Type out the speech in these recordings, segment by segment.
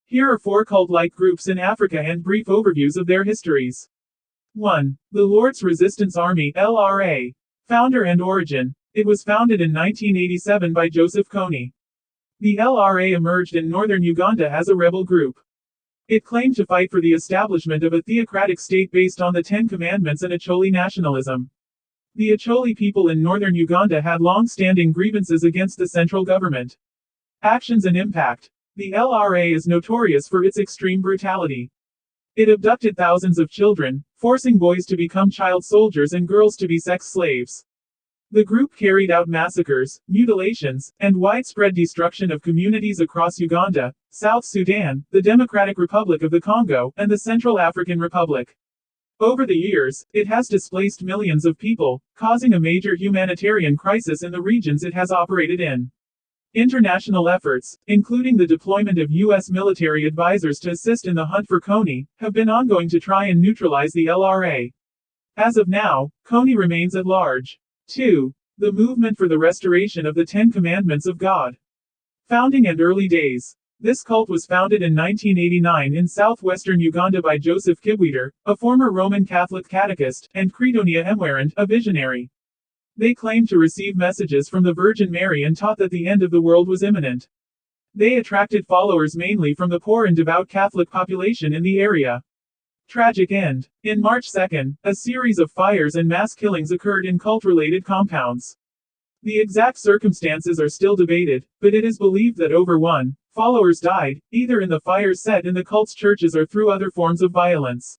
Here are 4 cult-like groups in Africa and brief overviews of their histories. 1. The Lord's Resistance Army (LRA). Founder and origin. It was founded in 1987 by Joseph Kony. The LRA emerged in northern Uganda as a rebel group. It claimed to fight for the establishment of a theocratic state based on the Ten Commandments and Acholi nationalism. The Acholi people in northern Uganda had long-standing grievances against the central government. Actions and impact. The LRA is notorious for its extreme brutality. It abducted thousands of children, forcing boys to become child soldiers and girls to be sex slaves. The group carried out massacres, mutilations, and widespread destruction of communities across Uganda, South Sudan, the Democratic Republic of the Congo, and the Central African Republic. Over the years, it has displaced millions of people, causing a major humanitarian crisis in the regions it has operated in. International efforts, including the deployment of U.S. military advisors to assist in the hunt for Kony, have been ongoing to try and neutralize the LRA. As of now, Kony remains at large. 2. The Movement for the Restoration of the Ten Commandments of God. Founding and early days. This cult was founded in 1989 in southwestern Uganda by Joseph Kibweter, a former Roman Catholic catechist, and Credonia Everngerist, a visionary. They claimed to receive messages from the Virgin Mary and taught that the end of the world was imminent. They attracted followers mainly from the poor and devout Catholic population in the area. Tragic end. In March 2, a series of fires and mass killings occurred in cult-related compounds. The exact circumstances are still debated, but it is believed that over 1 followers died, either in the fires set in the cult's churches or through other forms of violence.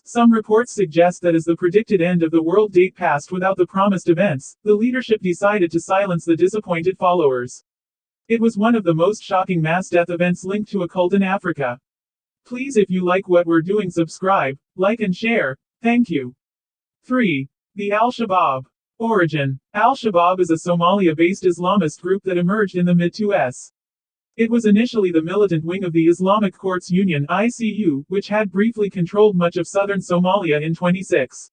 Some reports suggest that as the predicted end of the world date passed without the promised events, the leadership decided to silence the disappointed followers. It was one of the most shocking mass death events linked to a cult in Africa. Please, if you like what we're doing, subscribe, like and share. Thank you. 3. The Al-Shabaab. Origin. Al-Shabaab is a Somalia-based Islamist group that emerged in the mid-20s. It was initially the militant wing of the Islamic Courts Union (ICU), which had briefly controlled much of southern Somalia in 2006.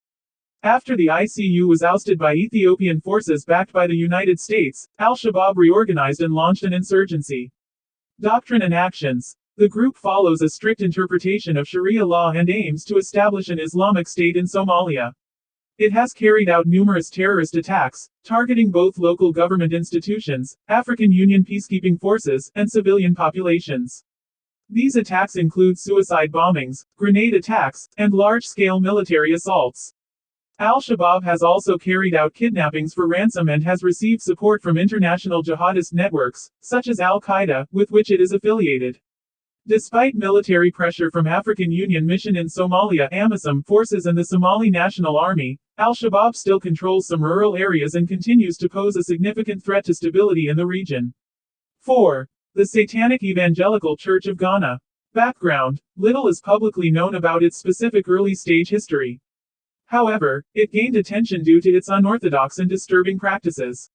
After the ICU was ousted by Ethiopian forces backed by the United States, Al-Shabaab reorganized and launched an insurgency. Doctrine and actions. The group follows a strict interpretation of Sharia law and aims to establish an Islamic state in Somalia. It has carried out numerous terrorist attacks, targeting both local government institutions, African Union peacekeeping forces, and civilian populations. These attacks include suicide bombings, grenade attacks, and large-scale military assaults. Al-Shabaab has also carried out kidnappings for ransom and has received support from international jihadist networks, such as Al-Qaeda, with which it is affiliated. Despite military pressure from African Union Mission in Somalia AMISOM forces and the Somali National Army, Al-Shabaab still controls some rural areas and continues to pose a significant threat to stability in the region. 4. The Satanic Evangelical Church of Ghana. Background. Little is publicly known about its specific early-stage history. However, it gained attention due to its unorthodox and disturbing practices.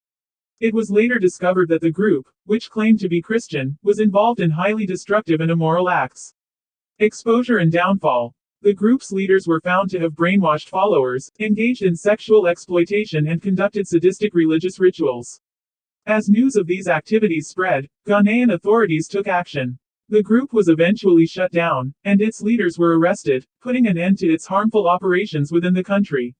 It was later discovered that the group, which claimed to be Christian, was involved in highly destructive and immoral acts. Exposure and downfall. The group's leaders were found to have brainwashed followers, engaged in sexual exploitation and conducted sadistic religious rituals. As news of these activities spread, Ghanaian authorities took action. The group was eventually shut down, and its leaders were arrested, putting an end to its harmful operations within the country.